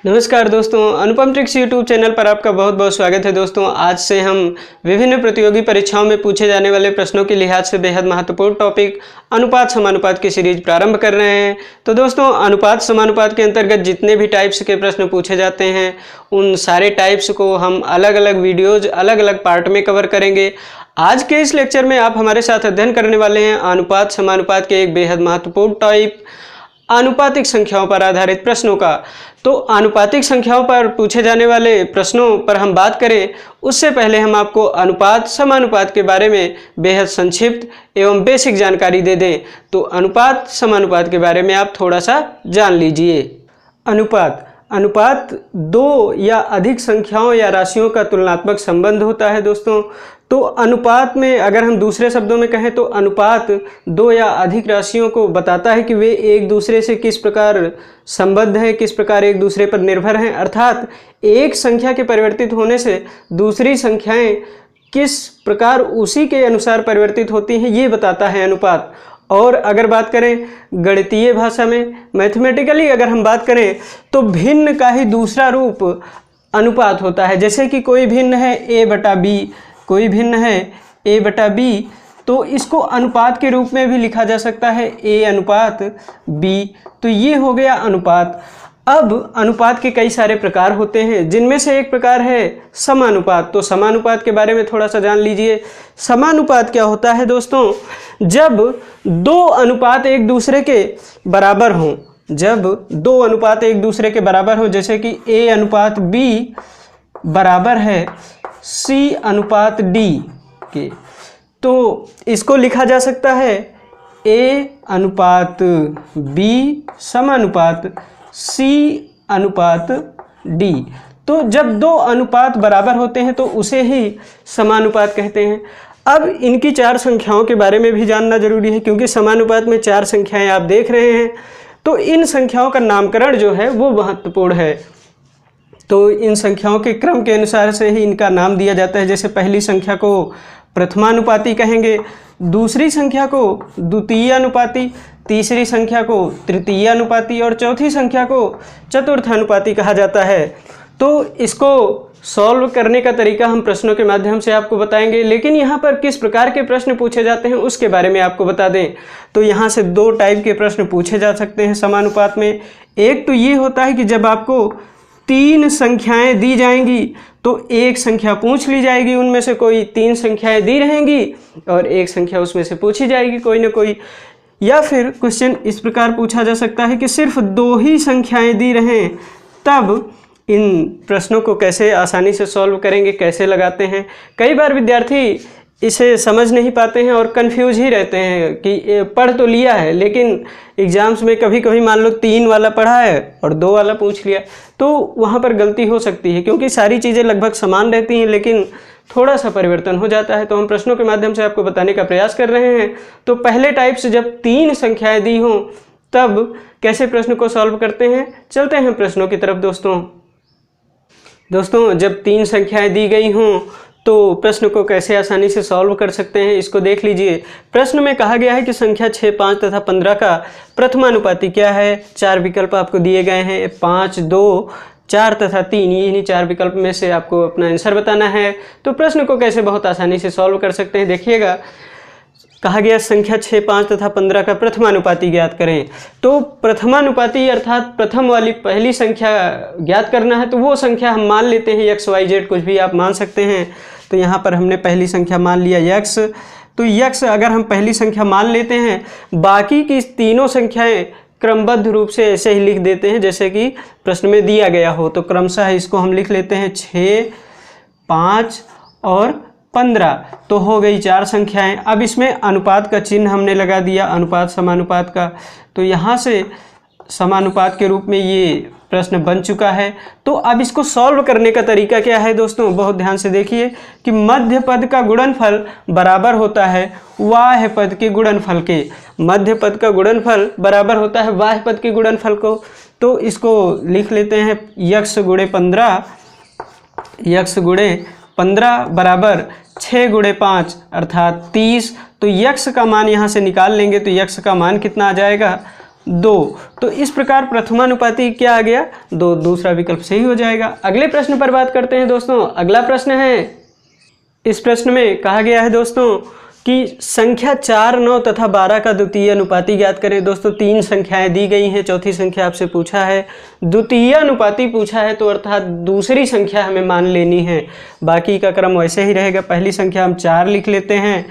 नमस्कार दोस्तों, अनुपम tricks YouTube channel पर आपका बहुत बहुत स्वागत है। दोस्तों, आज से हम विभिन्न प्रतियोगी परीक्षाओं में पूछे जाने वाले प्रश्नों के लिहाज से बेहद महत्वपूर्ण टॉपिक अनुपात समानुपात की सीरीज प्रारंभ कर रहे हैं। तो दोस्तों, अनुपात समानुपात के अंतर्गत जितने भी टाइप्स के प्रश्न पूछे जाते हैं उन सारे टाइप्स को हम अलग अलग वीडियोज अलग अलग पार्ट में कवर करेंगे। आज के इस लेक्चर में आप हमारे साथ अध्ययन करने वाले हैं अनुपात समानुपात के एक बेहद महत्वपूर्ण टाइप आनुपातिक संख्याओं पर आधारित प्रश्नों का। तो आनुपातिक संख्याओं पर पूछे जाने वाले प्रश्नों पर हम बात करें उससे पहले हम आपको अनुपात समानुपात के बारे में बेहद संक्षिप्त एवं बेसिक जानकारी दे दें। तो अनुपात समानुपात के बारे में आप थोड़ा सा जान लीजिए। अनुपात दो या अधिक संख्याओं या राशियों का तुलनात्मक संबंध होता है। दोस्तों, तो अनुपात में अगर हम दूसरे शब्दों में कहें तो अनुपात दो या अधिक राशियों को बताता है कि वे एक दूसरे से किस प्रकार संबद्ध हैं, किस प्रकार एक दूसरे पर निर्भर हैं। अर्थात एक संख्या के परिवर्तित होने से दूसरी संख्याएं किस प्रकार उसी के अनुसार परिवर्तित होती हैं, ये बताता है अनुपात। और अगर बात करें गणितीय भाषा में, मैथमेटिकली अगर हम बात करें तो भिन्न का ही दूसरा रूप अनुपात होता है। जैसे कि कोई भिन्न है a/b, कोई भिन्न है a/b, तो इसको अनुपात के रूप में भी लिखा जा सकता है a/b। तो ये हो गया अनुपात। अब अनुपात के कई सारे प्रकार होते हैं, जिनमें से एक प्रकार है समानुपात। तो समानुपात के बारे में थोड़ा सा जान लीजिए। समानुपात क्या होता है दोस्तों? जब दो अनुपात एक दूसरे के बराबर हों, जब दो अनुपात एक दूसरे के बराबर हो, जैसे कि a/b बराबर है c/d के, तो इसको लिखा जा सकता है a/b समानुपात c/d। तो जब दो अनुपात बराबर होते हैं तो उसे ही समानुपात कहते हैं। अब इनकी चार संख्याओं के बारे में भी जानना जरूरी है, क्योंकि समानुपात में चार संख्याएं आप देख रहे हैं। तो इन संख्याओं का नामकरण जो है वो महत्वपूर्ण है। तो इन संख्याओं के क्रम के अनुसार से ही इनका नाम दिया जाता है। जैसे पहली संख्या को प्रथमानुपाती कहेंगे, दूसरी संख्या को द्वितीयानुपाती, तीसरी संख्या को तृतीयानुपाती और चौथी संख्या को चतुर्थानुपाती कहा जाता है। तो इसको सॉल्व करने का तरीका हम प्रश्नों के माध्यम से आपको बताएंगे, लेकिन यहाँ पर किस प्रकार के प्रश्न पूछे जाते हैं उसके बारे में आपको बता दें। तो यहाँ से दो टाइप के प्रश्न पूछे जा सकते हैं समानुपात में। एक तो ये होता है कि जब आपको तीन संख्याएं दी जाएंगी तो एक संख्या पूछ ली जाएगी, उनमें से कोई तीन संख्याएं दी रहेंगी और एक संख्या उसमें से पूछी जाएगी कोई ना कोई। या फिर क्वेश्चन इस प्रकार पूछा जा सकता है कि सिर्फ दो ही संख्याएं दी रहें, तब इन प्रश्नों को कैसे आसानी से सॉल्व करेंगे, कैसे लगाते हैं। कई बार विद्यार्थी इसे समझ नहीं पाते हैं और कंफ्यूज ही रहते हैं कि पढ़ तो लिया है, लेकिन एग्जाम्स में कभी कभी मान लो 3 वाला पढ़ा है और 2 वाला पूछ लिया, तो वहाँ पर गलती हो सकती है, क्योंकि सारी चीज़ें लगभग समान रहती हैं लेकिन थोड़ा सा परिवर्तन हो जाता है। तो हम प्रश्नों के माध्यम से आपको बताने का प्रयास कर रहे हैं। तो पहले टाइप से जब तीन संख्याएं दी हों तब कैसे प्रश्न को सॉल्व करते हैं, चलते हैं प्रश्नों की तरफ। दोस्तों, जब तीन संख्याएं दी गई हों तो प्रश्न को कैसे आसानी से सॉल्व कर सकते हैं इसको देख लीजिए। प्रश्न में कहा गया है कि संख्या 6, 5 तथा 15 का प्रथमानुपाती क्या है। चार विकल्प आपको दिए गए हैं, 5, 2, 4 तथा 3। इन्हीं चार विकल्प में से आपको अपना आंसर बताना है। तो प्रश्न को कैसे बहुत आसानी से सॉल्व कर सकते हैं देखिएगा। कहा गया संख्या 6, 5 तथा 15 का प्रथमानुपाती ज्ञात करें। तो प्रथमानुपाती अर्थात प्रथम वाली पहली संख्या ज्ञात करना है। तो वो संख्या हम मान लेते हैं x, y, z, कुछ भी आप मान सकते हैं। तो यहाँ पर हमने पहली संख्या मान लिया x। तो x अगर हम पहली संख्या मान लेते हैं, बाकी की तीनों संख्याएं क्रमबद्ध रूप से ऐसे ही लिख देते हैं जैसे कि प्रश्न में दिया गया हो। तो क्रमशः इसको हम लिख लेते हैं 6, 5 और 15। तो हो गई चार संख्याएं। अब इसमें अनुपात का चिन्ह हमने लगा दिया, अनुपात समानुपात का। तो यहाँ से समानुपात के रूप में ये प्रश्न बन चुका है। तो अब इसको सॉल्व करने का तरीका क्या है दोस्तों, बहुत ध्यान से देखिए कि मध्य पद का गुणनफल बराबर होता है बाह्य पद के गुणनफल के। मध्य पद का गुणनफल बराबर होता है बाह्य पद के गुणनफल को। तो इसको लिख लेते हैं x गुणे 15, x गुणे 15 बराबर 6 गुणे 5 अर्थात 30। तो x का मान यहाँ से निकाल लेंगे तो x का मान कितना आ जाएगा, 2। तो इस प्रकार प्रथमानुपाती क्या आ गया? 2। दूसरा विकल्प सही हो जाएगा। अगले प्रश्न पर बात करते हैं दोस्तों। अगला प्रश्न है, इस प्रश्न में कहा गया है दोस्तों कि संख्या 4, 9 तथा 12 का द्वितीय अनुपाती ज्ञात करें। दोस्तों 3 संख्याएं दी गई हैं, चौथी संख्या आपसे पूछा है, द्वितीय अनुपाती पूछा है, तो अर्थात दूसरी संख्या हमें मान लेनी है। बाकी का क्रम वैसे ही रहेगा। पहली संख्या हम 4 लिख लेते हैं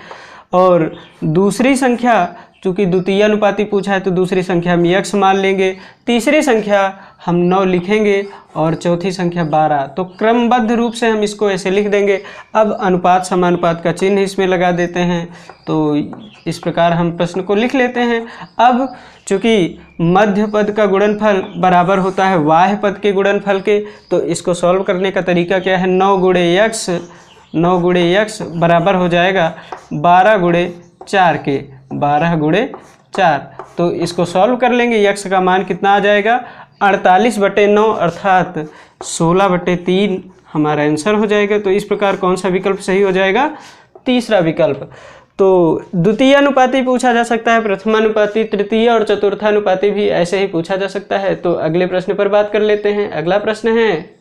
और दूसरी संख्या, चूँकि द्वितीय अनुपाती पूछा है तो दूसरी संख्या हम यक्ष मान लेंगे, तीसरी संख्या हम 9 लिखेंगे और चौथी संख्या 12। तो क्रमबद्ध रूप से हम इसको ऐसे लिख देंगे। अब अनुपात समानुपात का चिन्ह इसमें लगा देते हैं। तो इस प्रकार हम प्रश्न को लिख लेते हैं। अब चूँकि मध्य पद का गुणनफल बराबर होता है बाह्य पद के गुणनफल के, तो इसको सॉल्व करने का तरीका क्या है? 9 गुणे यक्ष बराबर हो जाएगा 12 गुणे 4 के, 12 गुणे 4। तो इसको सॉल्व कर लेंगे। यक्ष का मान कितना आ जाएगा? 48/9 अर्थात 16/3 हमारा आंसर हो जाएगा। तो इस प्रकार कौन सा विकल्प सही हो जाएगा? तीसरा विकल्प। तो द्वितीय अनुपाती पूछा जा सकता है, प्रथमानुपाती, तृतीय और चतुर्थानुपाती भी ऐसे ही पूछा जा सकता है। तो अगले प्रश्न पर बात कर लेते हैं। अगला प्रश्न है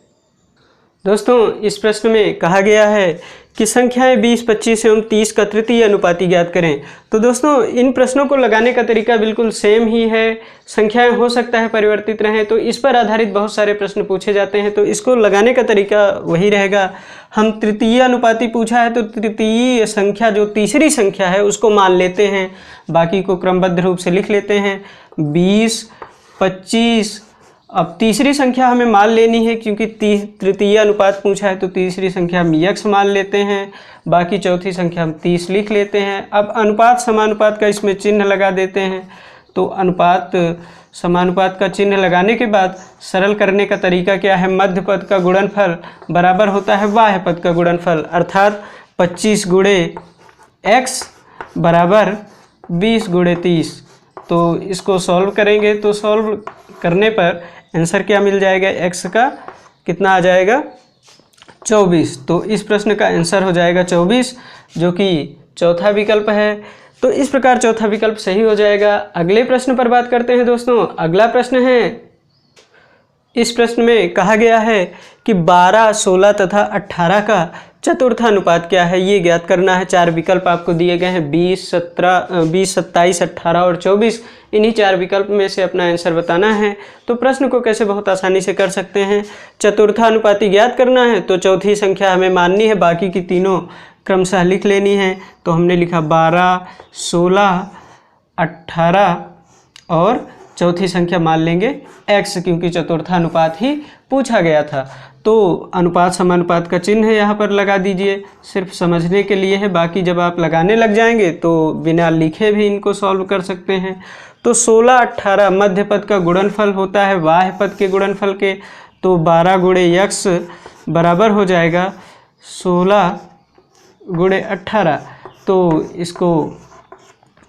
दोस्तों, इस प्रश्न में कहा गया है कि संख्याएं 20, 25 एवं 30 का तृतीय अनुपाती ज्ञात करें। तो दोस्तों इन प्रश्नों को लगाने का तरीका बिल्कुल सेम ही है। संख्याएं हो सकता है परिवर्तित रहें, तो इस पर आधारित बहुत सारे प्रश्न पूछे जाते हैं। तो इसको लगाने का तरीका वही रहेगा। हम तृतीय अनुपाती पूछा है तो तृतीय संख्या जो तीसरी संख्या है उसको मान लेते हैं, बाकी को क्रमबद्ध रूप से लिख लेते हैं। 20, 25, अब तीसरी संख्या हमें मान लेनी है क्योंकि तृतीय अनुपात पूछा है तो तीसरी संख्या हम यक्ष मान लेते हैं, बाकी चौथी संख्या हम 30 लिख लेते हैं। अब अनुपात समानुपात का इसमें चिन्ह लगा देते हैं। तो अनुपात समानुपात का चिन्ह लगाने के बाद सरल करने का तरीका क्या है? मध्य पद का गुणनफल बराबर होता है बाह्य पद का गुणनफल, अर्थात 25 गुणे x बराबर 20 गुणे 30। तो इसको सॉल्व करेंगे तो सॉल्व करने पर आंसर क्या मिल जाएगा? x का कितना आ जाएगा? 24। तो इस प्रश्न का आंसर हो जाएगा 24, जो कि चौथा विकल्प है। तो इस प्रकार चौथा विकल्प सही हो जाएगा। अगले प्रश्न पर बात करते हैं दोस्तों। अगला प्रश्न है, इस प्रश्न में कहा गया है कि 12, 16 तथा 18 का चतुर्थानुपात क्या है, ये ज्ञात करना है। 4 विकल्प आपको दिए गए हैं, 20, 27, 18 और 24। इन्हीं 4 विकल्प में से अपना आंसर बताना है। तो प्रश्न को कैसे बहुत आसानी से कर सकते हैं? चतुर्थानुपाती ज्ञात करना है तो चौथी संख्या हमें माननी है, बाकी की तीनों क्रमशः लिख लेनी है। तो हमने लिखा 12, 16, 18 और चौथी संख्या मान लेंगे x, क्योंकि चतुर्थानुपात ही पूछा गया था। तो अनुपात समानुपात का चिन्ह यहाँ पर लगा दीजिए, सिर्फ समझने के लिए है। बाकी जब आप लगाने लग जाएंगे तो बिना लिखे भी इनको सॉल्व कर सकते हैं। तो 16, 18 मध्य पद का गुणनफल होता है बाह्य पद के गुणनफल के। तो 12 गुणे यक्ष बराबर हो जाएगा 16 गुणे 18। तो इसको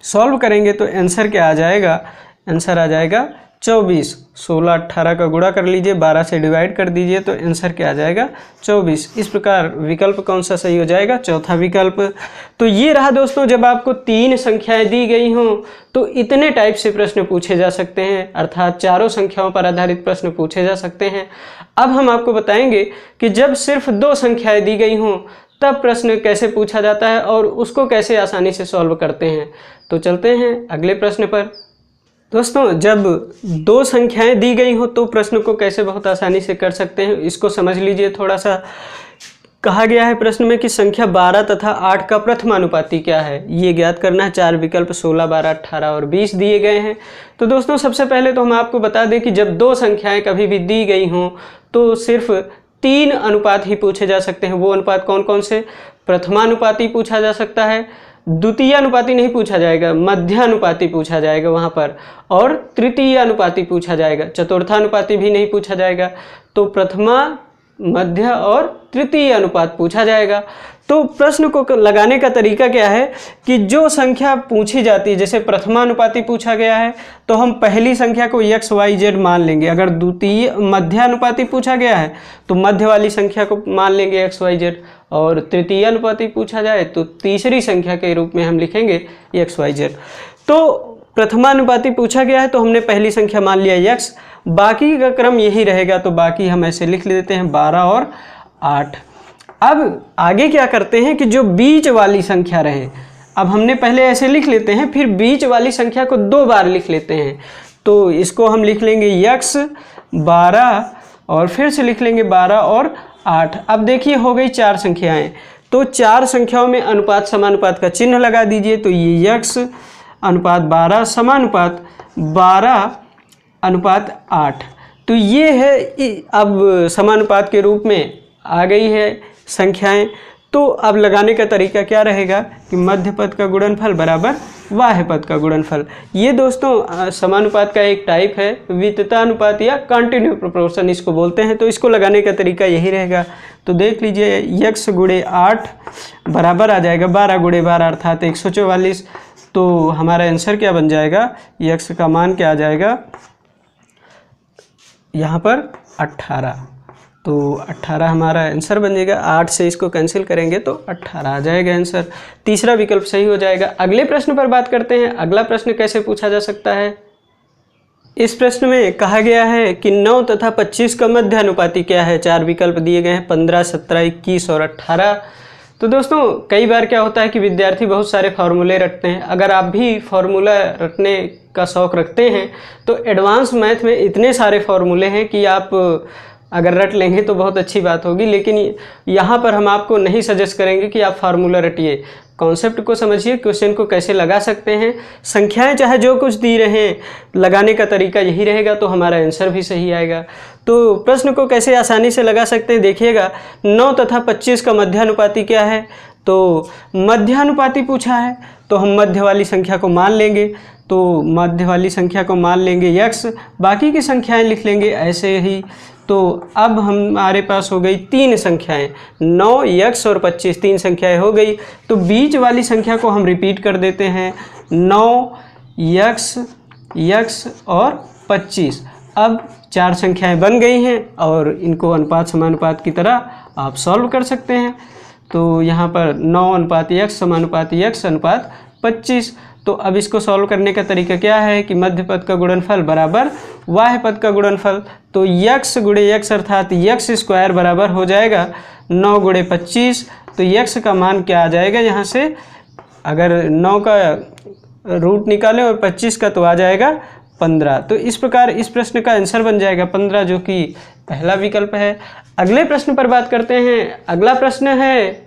सॉल्व करेंगे तो आंसर क्या आ जाएगा? आंसर आ जाएगा 24। 16, 18 का गुणा कर लीजिए, 12 से डिवाइड कर दीजिए, तो आंसर क्या आ जाएगा? 24। इस प्रकार विकल्प कौन सा सही हो जाएगा? चौथा विकल्प। तो ये रहा दोस्तों, जब आपको 3 संख्याएं दी गई हों तो इतने टाइप से प्रश्न पूछे जा सकते हैं, अर्थात चारों संख्याओं पर आधारित प्रश्न पूछे जा सकते हैं। अब हम आपको बताएंगे कि जब सिर्फ 2 संख्याएं दी गई हों तब प्रश्न कैसे पूछा जाता है और उसको कैसे आसानी से सॉल्व करते हैं। तो चलते हैं अगले प्रश्न पर। दोस्तों जब 2 संख्याएं दी गई हो तो प्रश्न को कैसे बहुत आसानी से कर सकते हैं, इसको समझ लीजिए थोड़ा सा। कहा गया है प्रश्न में कि संख्या 12 तथा 8 का प्रथमानुपाती क्या है, ये ज्ञात करना है। 4 विकल्प 16, 12, 18 और 20 दिए गए हैं। तो दोस्तों सबसे पहले तो हम आपको बता दें कि जब 2 संख्याएं कभी भी दी गई हों तो सिर्फ 3 अनुपात ही पूछे जा सकते हैं। वो अनुपात कौन कौन से? प्रथमानुपाती पूछा जा सकता है, द्वितीय अनुपाती नहीं पूछा जाएगा, मध्यानुपाती पूछा जाएगा वहाँ पर, और तृतीय अनुपाती पूछा जाएगा। चतुर्थानुपाती भी नहीं पूछा जाएगा। तो प्रथमा, मध्य और तृतीय अनुपात पूछा जाएगा। तो प्रश्न को लगाने का तरीका क्या है कि जो संख्या पूछी जाती है, जैसे प्रथमानुपाती पूछा गया है तो हम पहली संख्या को x, y, z मान लेंगे। अगर द्वितीय मध्यानुपाती पूछा गया है तो मध्य वाली संख्या को मान लेंगे x, y, z, और तृतीय अनुपाती पूछा जाए तो तीसरी संख्या के रूप में हम लिखेंगे x, y, z। तो प्रथमानुपाती पूछा गया है तो हमने पहली संख्या मान लिया x, बाकी का क्रम यही रहेगा तो बाकी हम ऐसे लिख लेते हैं 12 और 8। अब आगे क्या करते हैं कि जो बीच वाली संख्या रहे, अब हमने पहले ऐसे लिख लेते हैं, फिर बीच वाली संख्या को 2 बार लिख लेते हैं। तो इसको हम लिख लेंगे x 12 और फिर से लिख लेंगे 12 और 8। अब देखिए हो गई 4 संख्याएं, तो 4 संख्याओं में अनुपात समानुपात का चिन्ह लगा दीजिए। तो ये x अनुपात 12 समानुपात 12 अनुपात 8, तो ये है अब समानुपात के रूप में आ गई है संख्याएं। तो अब लगाने का तरीका क्या रहेगा कि मध्य पद का गुणनफल बराबर बाह्य पद का गुणनफल। ये दोस्तों समानुपात का एक टाइप है, विततानुपात या कंटिन्यू प्रोपोर्शन इसको बोलते हैं। तो इसको लगाने का तरीका यही रहेगा। तो देख लीजिए x गुणे 8 बराबर आ जाएगा 12 गुणे 12 अर्थात 144। तो हमारा आंसर क्या बन जाएगा, x का मान क्या आ जाएगा यहाँ पर 18। तो 18 हमारा आंसर बन जाएगा। 8 से इसको कैंसिल करेंगे तो 18 आ जाएगा आंसर। तीसरा विकल्प सही हो जाएगा। अगले प्रश्न पर बात करते हैं। अगला प्रश्न कैसे पूछा जा सकता है। इस प्रश्न में कहा गया है कि 9 तथा 25 का मध्य अनुपाती क्या है। 4 विकल्प दिए गए हैं 15, 17, 21 और 18। तो दोस्तों कई बार क्या होता है कि विद्यार्थी बहुत सारे फार्मूले रटते हैं। अगर आप भी फार्मूला रटने का शौक़ रखते हैं तो एडवांस मैथ में इतने सारे फार्मूले हैं कि आप अगर रट लेंगे तो बहुत अच्छी बात होगी। लेकिन यहाँ पर हम आपको नहीं सजेस्ट करेंगे कि आप फार्मूला रटिए, कॉन्सेप्ट को समझिए, क्वेश्चन को कैसे लगा सकते हैं। संख्याएं चाहे जो कुछ दी रहें, लगाने का तरीका यही रहेगा तो हमारा आंसर भी सही आएगा। तो प्रश्न को कैसे आसानी से लगा सकते हैं देखिएगा। 9 तथा 25 का मध्यानुपाती क्या है। तो मध्यानुपाती पूछा है तो हम मध्य वाली संख्या को मान लेंगे। तो मध्य वाली संख्या को मान लेंगे x, बाकी की संख्याएं लिख लेंगे ऐसे ही। तो अब हमारे पास हो गई 3 संख्याएं, 9, x और 25, 3 संख्याएं हो गई। तो बीच वाली संख्या को हम रिपीट कर देते हैं 9, x और 25। अब 4 संख्याएं बन गई हैं और इनको अनुपात समानुपात की तरह आप सॉल्व कर सकते हैं। तो यहाँ पर 9 अनुपात x समानुपात x अनुपात 25। तो अब इसको सॉल्व करने का तरीका क्या है कि मध्य पद का गुणनफल बराबर बाह्य पद का गुणनफल। तो x गुणे x अर्थात x स्क्वायर बराबर हो जाएगा 9 गुणे 25। तो x का मान क्या आ जाएगा, यहाँ से अगर 9 का रूट निकालें और 25 का तो आ जाएगा 15। तो इस प्रकार इस प्रश्न का आंसर बन जाएगा 15, जो कि पहला विकल्प है। अगले प्रश्न पर बात करते हैं। अगला प्रश्न है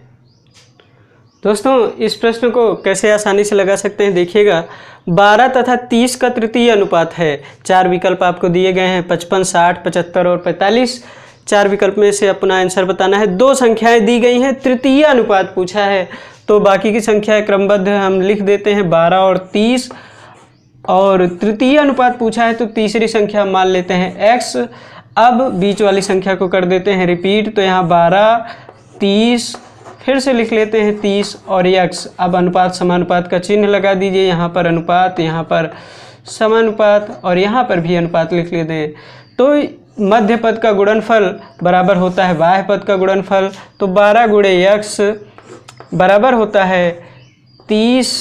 दोस्तों, इस प्रश्न को कैसे आसानी से लगा सकते हैं देखिएगा। 12 तथा 30 का तृतीय अनुपात है। 4 विकल्प आपको दिए गए हैं 55, 60, 75 और 45। 4 विकल्प में से अपना आंसर बताना है। 2 संख्याएं दी गई हैं, तृतीय अनुपात पूछा है तो बाकी की संख्याएं क्रमबद्ध हम लिख देते हैं 12 और 30। और तृतीय अनुपात पूछा है तो तीसरी संख्या मान लेते हैं x। अब बीच वाली संख्या को कर देते हैं रिपीट। तो यहाँ 12, 30, फिर से लिख लेते हैं 30 और x। अब अनुपात समानुपात का चिन्ह लगा दीजिए। यहाँ पर अनुपात, यहाँ पर समानुपात और यहाँ पर भी अनुपात लिख लेते हैं। तो मध्य पद का गुणनफल बराबर होता है बाह्य पद का गुणनफल। तो 12 गुणे x बराबर होता है 30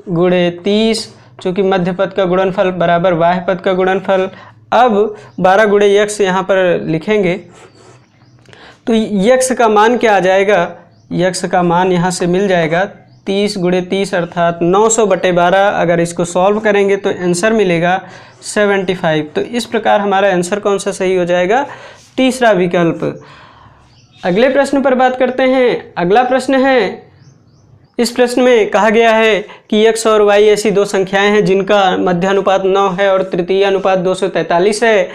गुणे 30, चूँकि मध्य पद का गुणनफल बराबर बाह्य पद का गुणनफल। अब 12 गुणे x यहाँ पर लिखेंगे तो x का मान क्या आ जाएगा, x का मान यहाँ से मिल जाएगा 30 गुणे 30 अर्थात 900/12। अगर इसको सॉल्व करेंगे तो आंसर मिलेगा 75। तो इस प्रकार हमारा आंसर कौन सा सही हो जाएगा, तीसरा विकल्प। अगले प्रश्न पर बात करते हैं। अगला प्रश्न है, इस प्रश्न में कहा गया है कि x और y ऐसी 2 संख्याएं हैं जिनका मध्यानुपात 9 है और तृतीय अनुपात 243 है।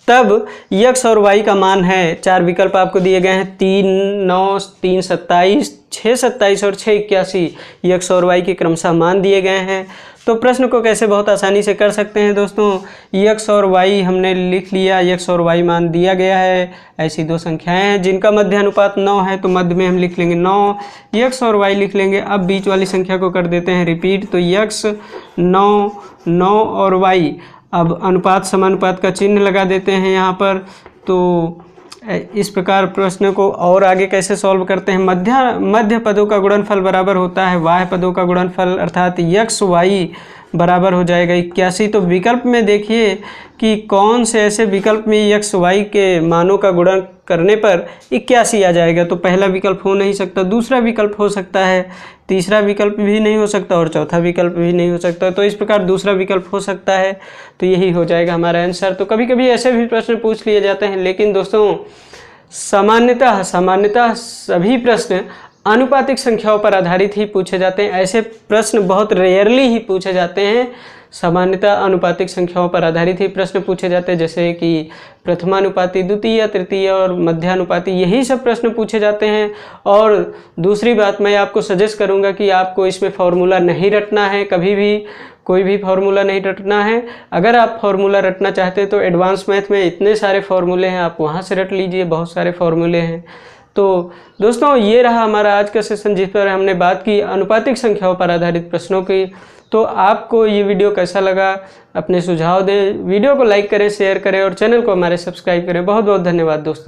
तब x और y का मान है। 4 विकल्प आपको दिए गए हैं 3, 9, 3, 27, 6, 27 और 6, 81। x और y के क्रमशः मान दिए गए हैं। तो प्रश्न को कैसे बहुत आसानी से कर सकते हैं दोस्तों। x और y हमने लिख लिया, x और y मान दिया गया है। ऐसी 2 संख्याएं हैं जिनका मध्यानुपात 9 है तो मध्य में हम लिख लेंगे 9, x और y लिख लेंगे। अब बीच वाली संख्या को कर देते हैं रिपीट। तो x 9, 9 और y। अब अनुपात समानुपात का चिन्ह लगा देते हैं यहाँ पर। तो इस प्रकार प्रश्न को और आगे कैसे सॉल्व करते हैं। मध्य पदों का गुणनफल बराबर होता है बाह्य पदों का गुणनफल अर्थात x y बराबर हो जाएगा 81। तो विकल्प में देखिए कि कौन से ऐसे विकल्प में x y के मानों का गुणन करने पर 81 आ जाएगा। तो पहला विकल्प हो नहीं सकता, दूसरा विकल्प हो सकता है, तीसरा विकल्प भी नहीं हो सकता और चौथा विकल्प भी नहीं हो सकता। तो इस प्रकार दूसरा विकल्प हो सकता है, तो यही हो जाएगा हमारा आंसर। तो कभी कभी ऐसे भी प्रश्न पूछ लिए जाते हैं, लेकिन दोस्तों सामान्यतः सभी प्रश्न आनुपातिक संख्याओं पर आधारित ही पूछे जाते हैं। ऐसे प्रश्न बहुत रेयरली ही पूछे जाते हैं, सामान्यतः अनुपातिक संख्याओं पर आधारित ही प्रश्न पूछे जाते हैं, जैसे कि प्रथमानुपाती, द्वितीय, तृतीय और मध्यानुपाती, यही सब प्रश्न पूछे जाते हैं। और दूसरी बात, मैं आपको सजेस्ट करूंगा कि आपको इसमें फॉर्मूला नहीं रटना है, कभी भी कोई भी फार्मूला नहीं रटना है। अगर आप फार्मूला रटना चाहते हैं तो एडवांस मैथ में इतने सारे फार्मूले हैं, आप वहाँ से रट लीजिए, बहुत सारे फार्मूले हैं। तो दोस्तों ये रहा हमारा आज का सेशन, जिस पर हमने बात की अनुपातिक संख्याओं पर आधारित प्रश्नों की। तो आपको ये वीडियो कैसा लगा, अपने सुझाव दें, वीडियो को लाइक करें, शेयर करें और चैनल को हमारे सब्सक्राइब करें। बहुत बहुत धन्यवाद दोस्तों।